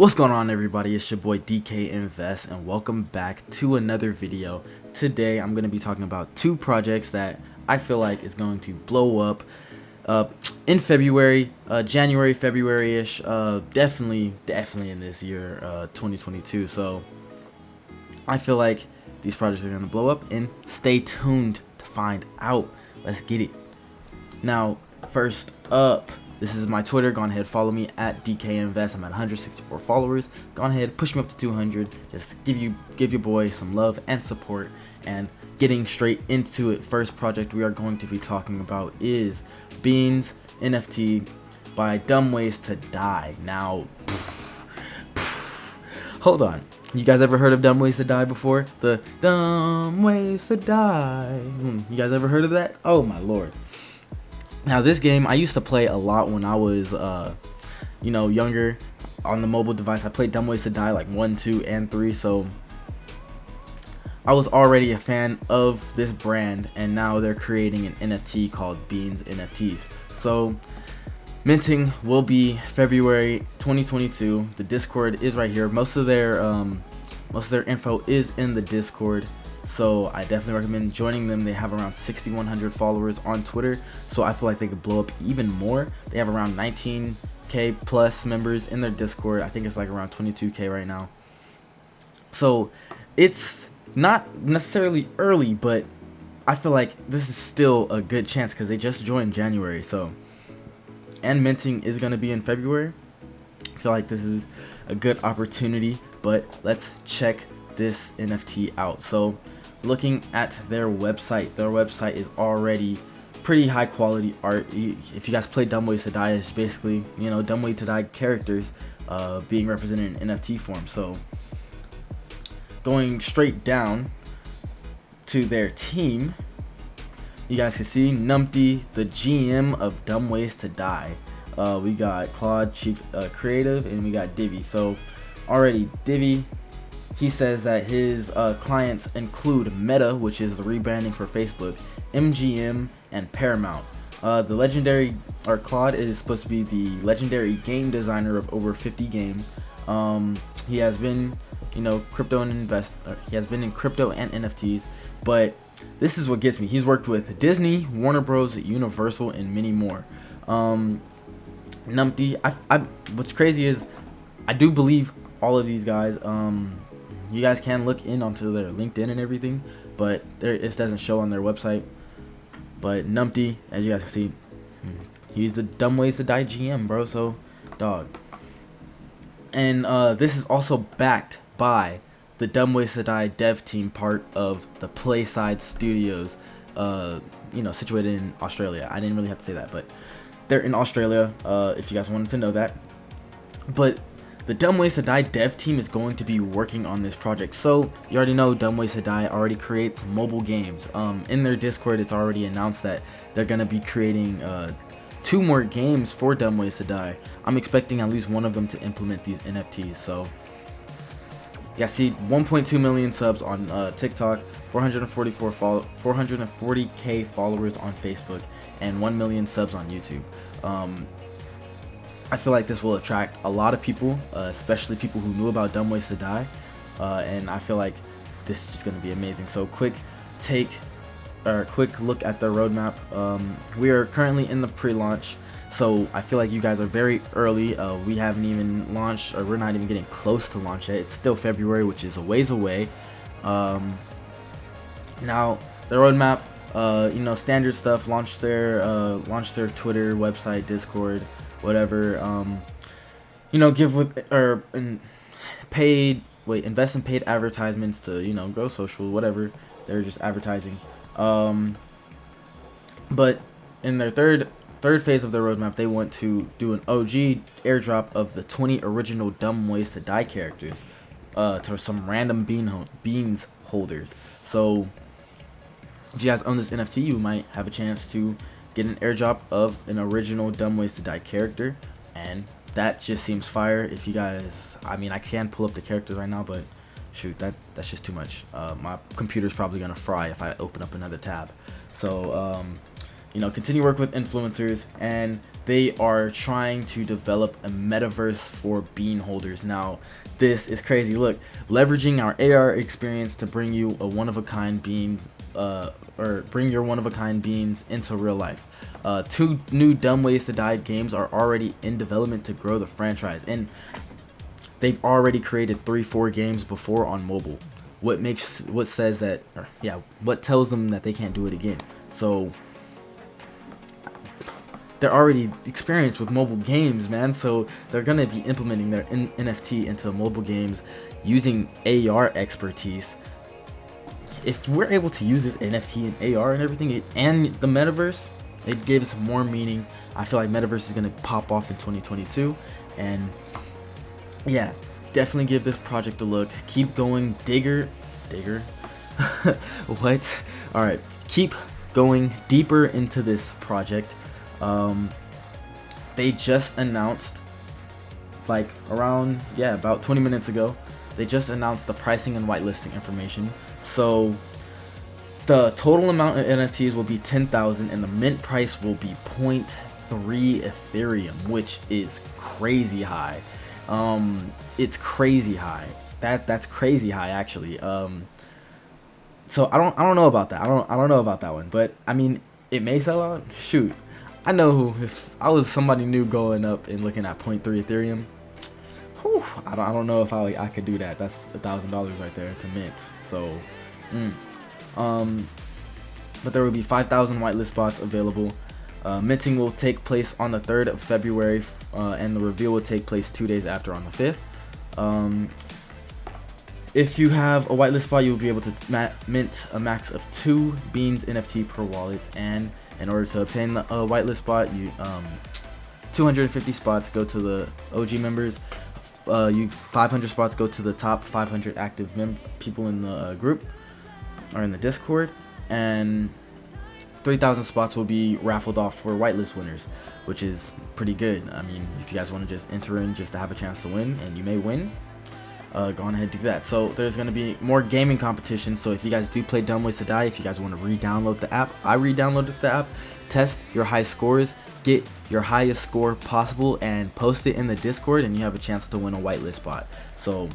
What's going on, everybody? It's your boy DK Invest, and welcome back to another video. Today I'm going to be talking about two projects that I feel like is going to blow up in February, January, February-ish, definitely in this year, 2022. So I feel like these projects are going to blow up, and stay tuned to find out. Let's get it. Now, first up, this is my Twitter. Go ahead, follow me at DKInvest. I'm at 164 followers. Go ahead, push me up to 200. Just give your boy some love and support. And getting straight into it, first project we are going to be talking about is Beans NFT by Dumb Ways to Die. Now, hold on. You guys ever heard of Dumb Ways to Die before? The Dumb Ways to Die. You guys ever heard of that? Oh my lord. Now, this game I used to play a lot when I was, younger on the mobile device. I played Dumb Ways to Die like 1, 2, and 3, so I was already a fan of this brand, and now they're creating an NFT called Beans NFTs. So, minting will be February 2022. The Discord is right here. Most of their info is in the Discord. So I definitely recommend joining them. They have around 6,100 followers on Twitter, so I feel like they could blow up even more. They have around 19k plus members in their Discord. I think it's like around 22k right now. So it's not necessarily early, but I feel like this is still a good chance because they just joined January. So, and minting is going to be in February. I feel like this is a good opportunity, but let's check this NFT out. So, looking at their website is already pretty high quality art. If you guys play Dumb Ways to Die, it's basically, Dumb Ways to Die characters being represented in NFT form. So, going straight down to their team, you guys can see Numpty, the GM of Dumb Ways to Die. We got Claude, Chief Creative, and we got Divi. So, already Divi, he says that his clients include Meta, which is the rebranding for Facebook, MGM, and Paramount. The legendary, or Claude, is supposed to be the legendary game designer of over 50 games. He has been, crypto and he has been in crypto and NFTs, but this is what gets me. He's worked with Disney, Warner Bros, Universal, and many more. Numpty, what's crazy is I do believe all of these guys. You guys can look in onto their LinkedIn and everything, but it doesn't show on their website. But Numpty, as you guys can see, he's the Dumb Ways to Die GM, bro. So, dog. And this is also backed by the Dumb Ways to Die dev team, part of the Playside Studios, situated in Australia. I didn't really have to say that, but they're in Australia, if you guys wanted to know that. But the Dumb Ways to Die dev team is going to be working on this project. So, you already know Dumb Ways to Die already creates mobile games. In their Discord, it's already announced that they're going to be creating 2 more games for Dumb Ways to Die. I'm expecting at least one of them to implement these NFTs. So, yeah, see, 1.2 million subs on TikTok, 440k followers on Facebook, and 1 million subs on YouTube. I feel like this will attract a lot of people, especially people who knew about Dumb Ways to Die, and I feel like this is just going to be amazing. So, quick look at the roadmap. We are currently in the pre-launch, so I feel like you guys are very early. We haven't even launched, or we're not even getting close to launch yet. It's still February, which is a ways away. Now, the roadmap, standard stuff. Launch their Twitter, website, Discord, whatever. Invest in paid advertisements to grow social, whatever. They're just advertising. But in their third phase of their roadmap, they want to do an OG airdrop of the 20 original Dumb Ways to Die characters to some random beans holders. So, if you guys own this NFT, you might have a chance to get an airdrop of an original Dumb Ways to Die character, and that just seems fire. If you guys, I can pull up the characters right now, but shoot, that's just too much. My computer's probably gonna fry if I open up another tab. So, continue work with influencers, and they are trying to develop a metaverse for bean holders. Now, this is crazy. Look, leveraging our AR experience to bring you a one-of-a-kind beans, or bring your one-of-a-kind beans into real life. 2 new Dumb Ways to Die games are already in development to grow the franchise, and they've already created 3-4 games before on mobile. What tells them that they can't do it again? So they're already experienced with mobile games, man. So they're gonna be implementing their NFT into mobile games using AR expertise. If we're able to use this NFT and AR and everything, and the metaverse, it gives more meaning. I feel like metaverse is gonna pop off in 2022, and yeah, definitely give this project a look. Keep going, digger. What? All right, keep going deeper into this project. They just announced, like around, about 20 minutes ago, they just announced the pricing and whitelisting information. So the total amount of NFTs will be 10,000 and the mint price will be 0.3 Ethereum, which is crazy high. It's crazy high. That's crazy high, actually. So I don't know about that. I don't know about that one, but I mean, it may sell out. Shoot, I know if I was somebody new going up and looking at 0.3 Ethereum, whew, I don't know if I could do that. That's $1,000 right there to mint. So, but there will be 5,000 whitelist spots available. Minting will take place on the 3rd of February, and the reveal will take place 2 days after on the 5th. If you have a whitelist spot, you'll be able to mint a max of 2 beans NFT per wallet, and in order to obtain a whitelist spot, you 250 spots go to the OG members. 500 spots go to the top 500 active people in the group or in the Discord, and 3,000 spots will be raffled off for whitelist winners, which is pretty good. I mean, if you guys want to just enter in just to have a chance to win, and you may win, go on ahead and do that. So there's going to be more gaming competition. So if you guys do play Dumb Ways to Die, if you guys want to re-download the app, I re-downloaded the app, test your high scores, get your highest score possible, and post it in the Discord, and you have a chance to win a whitelist spot. So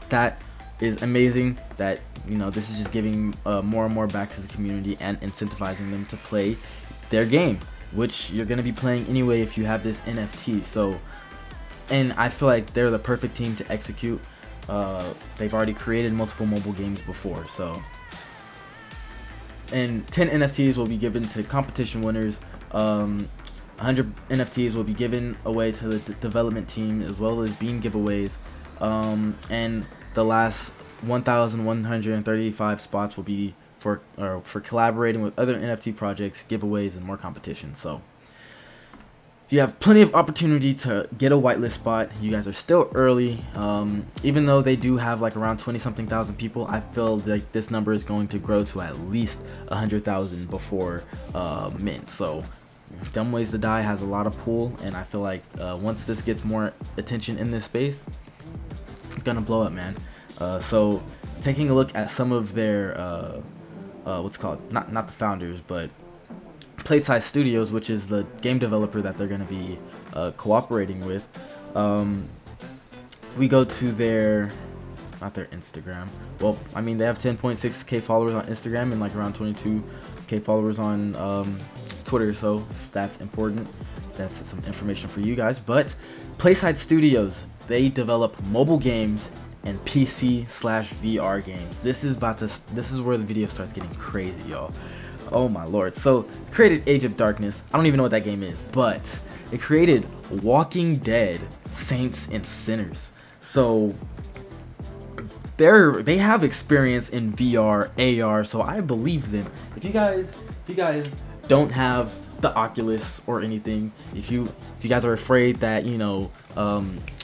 that is amazing. That, you know, this is just giving more and more back to the community and incentivizing them to play their game, which you're going to be playing anyway if you have this NFT. So, and I feel like they're the perfect team to execute. They've already created multiple mobile games before, so. And 10 NFTs will be given to competition winners. 100 NFTs will be given away to the development team, as well as bean giveaways. And the last 1,135 spots will be for collaborating with other NFT projects, giveaways, and more competition. So you have plenty of opportunity to get a whitelist spot. You guys are still early. Even though they do have like around 20-something thousand people, I feel like this number is going to grow to at least 100,000 before mint. So Dumb Ways to Die has a lot of pull, and I feel like once this gets more attention in this space, it's gonna blow up, man. So taking a look at some of their what's called, not the founders, but Playside Studios, which is the game developer that they're going to be cooperating with. We go to their, not their Instagram. Well, I mean, they have 10.6k followers on Instagram and like around 22k followers on Twitter. So if that's important, that's some information for you guys. But Playside Studios, they develop mobile games and PC/VR games. This is where the video starts getting crazy, y'all. Oh my lord. So created Age of Darkness. I don't even know what that game is, but it created Walking Dead, Saints and Sinners. So they have experience in VR, AR, so I believe them. If you guys don't have the Oculus or anything, if you guys are afraid that, you know,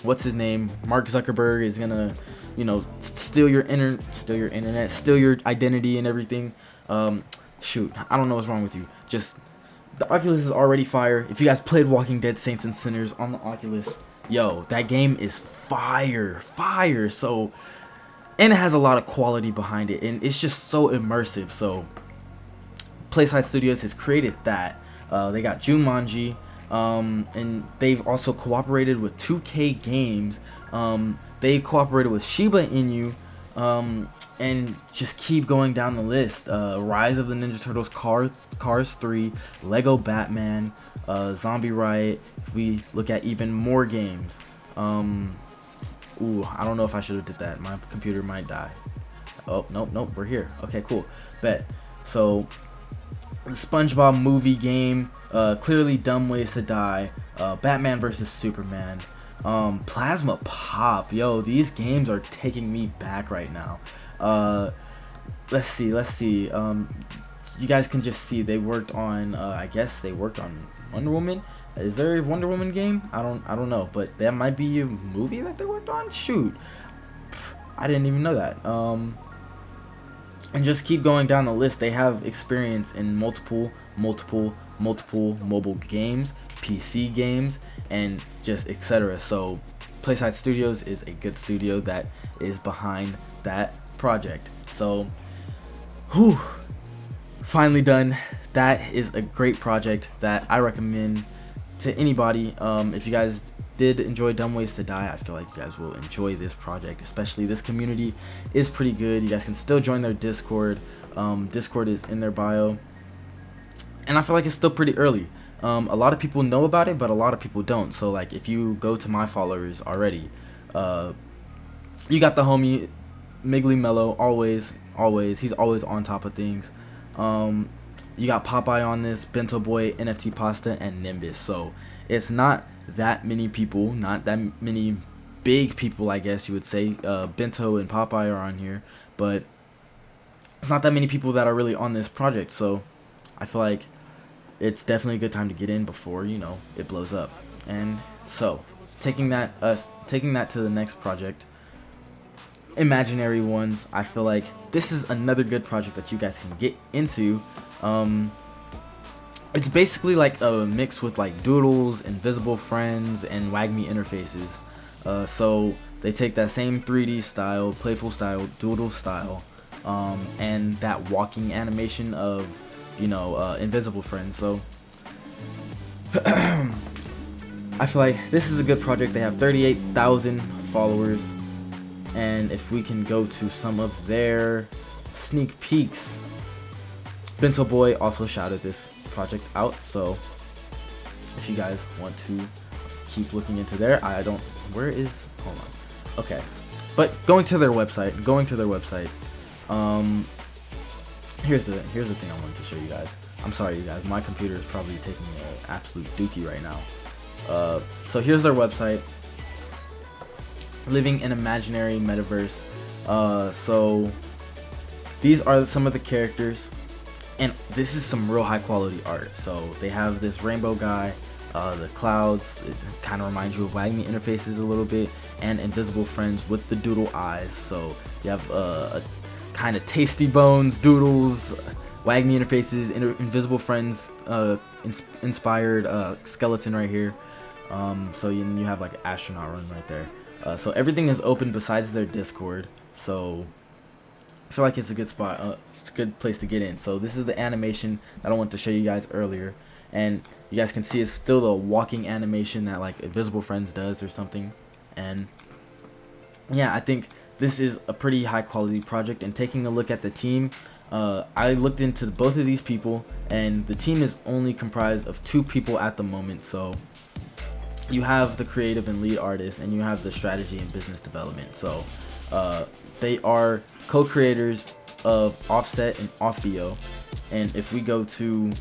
what's his name, Mark Zuckerberg is gonna, you know, steal your internet, steal your identity and everything, shoot, I don't know what's wrong with you. Just, the Oculus is already fire. If you guys played Walking Dead Saints and Sinners on the Oculus, yo, that game is fire. So, and it has a lot of quality behind it, and it's just so immersive. So Playside Studios has created that. They got Jumanji, And they've also cooperated with 2K Games. They cooperated with Shiba Inu, and just keep going down the list. Rise of the Ninja Turtles, Cars 3, Lego Batman, Zombie Riot. If we look at even more games, ooh, I don't know if I should have did that. My computer might die. Oh, nope, we're here. Okay, cool. Bet. So, the SpongeBob movie game, clearly Dumb Ways to Die, Batman vs Superman, Plasma Pop. Yo, these games are taking me back right now. Let's see. You guys can just see they worked on. I guess they worked on Wonder Woman. Is there a Wonder Woman game? I don't know, but that might be a movie that they worked on. Shoot, I didn't even know that. And just keep going down the list. They have experience in multiple mobile games, PC games, and just etc. So Playside Studios is a good studio that is behind that project. So whew, finally done. That is a great project that I recommend to anybody. If you guys did enjoy Dumb Ways to Die, I feel like you guys will enjoy this project, especially this community is pretty good. You guys can still join their Discord. Discord is in their bio, and I feel like it's still pretty early. A lot of people know about it, but a lot of people don't. So like, if you go to my followers already, you got the homie Miggly Mellow, always he's always on top of things. You got Popeye on this, Bento Boy, NFT Pasta, and Nimbus. So it's not that many people, not that many big people, I guess you would say. Bento and Popeye are on here, but it's not that many people that are really on this project. So I feel like it's definitely a good time to get in before, you know, it blows up. And so taking that to the next project, Imaginary Ones, I feel like this is another good project that you guys can get into. It's basically like a mix with like Doodles, Invisible Friends, and WAGMI interfaces. So they take that same 3D style, playful style, Doodle style, and that walking animation of, you know, Invisible Friends. So I feel like this is a good project. They have 38,000 followers, and if we can go to some of their sneak peeks, Bento Boy also shouted this project out, so if you guys want to keep looking into there, hold on, okay, but going to their website, here's the thing I wanted to show you guys. I'm sorry, you guys, my computer is probably taking an absolute dookie right now. So here's their website, Living in Imaginary Metaverse. So these are some of the characters, and this is some real high quality art. So they have this rainbow guy, the clouds, it kind of reminds you of WAGMI interfaces a little bit, and Invisible Friends with the doodle eyes. So you have a kind of Tasty Bones, Doodles, WAGMI interfaces, Invisible Friends inspired skeleton right here. So you have like an astronaut run right there. So everything is open besides their Discord. So I feel like it's a good spot. It's a good place to get in. So this is the animation that I wanted to show you guys earlier, and you guys can see it's still the walking animation that like Invisible Friends does or something. And yeah, I think this is a pretty high quality project. And taking a look at the team, I looked into both of these people, and the team is only comprised of 2 people at the moment. So you have the creative and lead artist, and you have the strategy and business development. So they are co-creators of Offset and Offio, and if we go to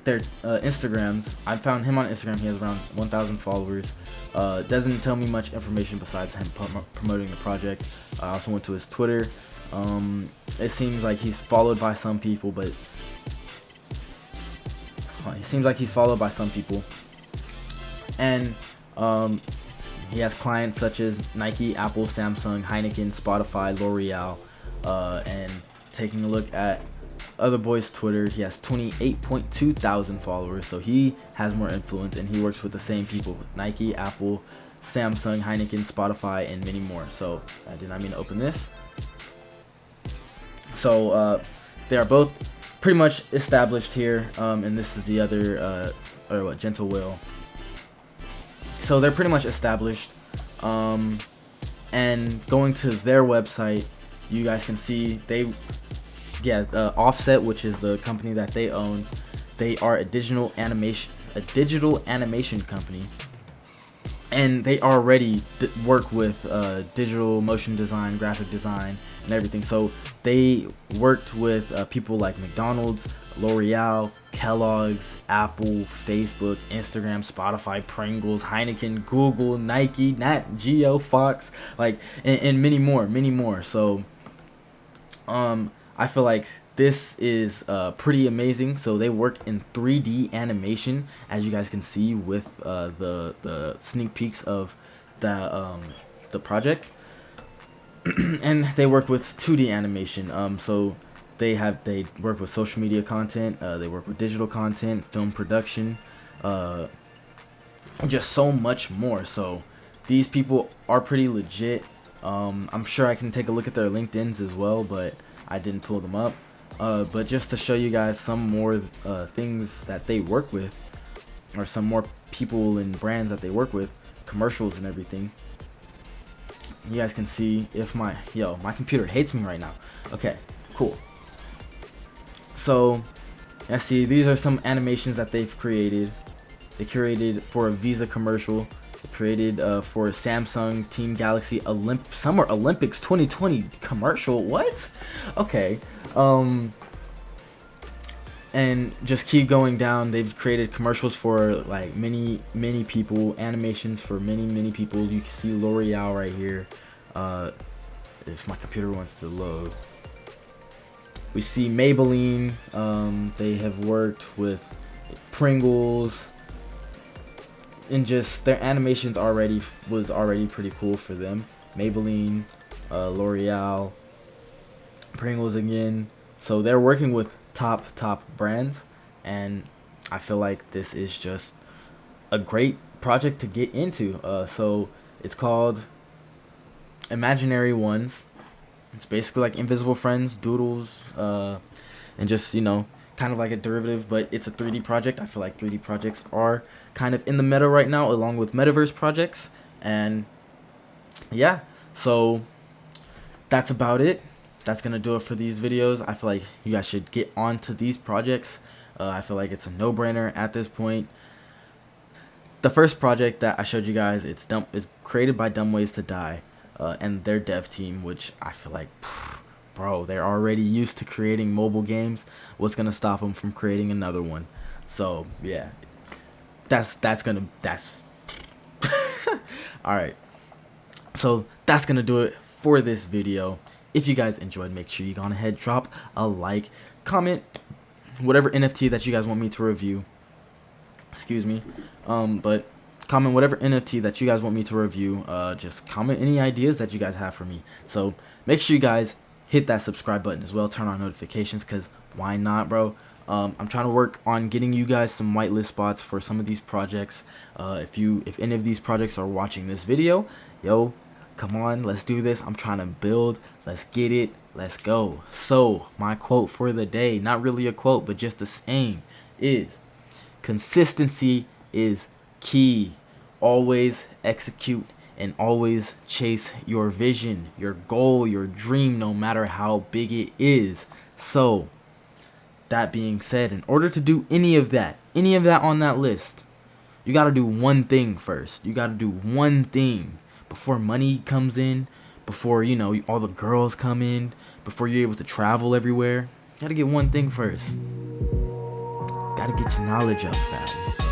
their Instagrams, I found him on Instagram. He has around 1,000 followers. Doesn't tell me much information besides him promoting the project. I also went to his Twitter. It seems like he's followed by some people, and he has clients such as Nike, Apple, Samsung, Heineken, Spotify, L'Oreal, and taking a look at Other Boy's Twitter, he has 28.2 thousand followers, so he has more influence, and he works with the same people: Nike, Apple, Samsung, Heineken, Spotify, and many more. So I did not mean to open this. So they are both pretty much established here, and this is the other or what, Gentle Will. So they're pretty much established. And going to their website, you guys can see Offset, which is the company that they own. They are a digital animation company, and they already work with digital motion design, graphic design, and everything. So they worked with people like McDonald's, L'Oreal, Kellogg's, Apple, Facebook, Instagram, Spotify, Pringles, Heineken, Google, Nike, Nat Geo, Fox, like, and many more. So I feel like this is pretty amazing. So they work in 3D animation, as you guys can see with the sneak peeks of the project. And they work with 2D animation. So they work with social media content, they work with digital content, film production, just so much more. So these people are pretty legit. I'm sure I can take a look at their LinkedIns as well, but I didn't pull them up. But just to show you guys some more things that they work with, or some more people and brands that they work with, commercials and everything. You guys can see if my computer hates me right now. Okay, cool. So let's see, these are some animations that they've created. They created for a Visa commercial. They created for a Samsung Team Galaxy Summer Olympics 2020 commercial. What? Okay. And just keep going down. They've created commercials for like many people, animations for many people. You can see L'Oreal right here. If my computer wants to load. We see Maybelline. They have worked with Pringles, and just their animations was already pretty cool for them. Maybelline, L'Oreal, Pringles again. So they're working with top brands, and I feel like this is just a great project to get into. So it's called Imaginary Ones. It's basically like Invisible Friends, Doodles, and just, kind of like a derivative, but it's a 3D project. I feel like 3D projects are kind of in the meta right now, along with metaverse projects. And yeah, so that's about it. That's gonna do it for these videos. I feel like you guys should get on to these projects. I feel like it's a no-brainer at this point. The first project that I showed you guys, it's created by Dumb Ways to Die, and their dev team, which I feel like, bro, they're already used to creating mobile games. What's gonna stop them from creating another one? So yeah, that's all right. So that's gonna do it for this video. If you guys enjoyed, make sure you go on ahead, drop a like, comment whatever NFT that you guys want me to review. Excuse me. But comment whatever NFT that you guys want me to review. Just comment any ideas that you guys have for me. So make sure you guys hit that subscribe button as well. Turn on notifications, because why not, bro? I'm trying to work on getting you guys some whitelist spots for some of these projects. If any of these projects are watching this video, yo, come on, let's do this. I'm trying to build. Let's get it. Let's go. So my quote for the day, not really a quote, but just the saying, is consistency is key. Always execute and always chase your vision, your goal, your dream, no matter how big it is. So that being said, in order to do any of that on that list, you got to do one thing first. You got to do one thing before money comes in, before, all the girls come in, before you're able to travel everywhere. You got to get one thing first. Got to get your knowledge up, fam.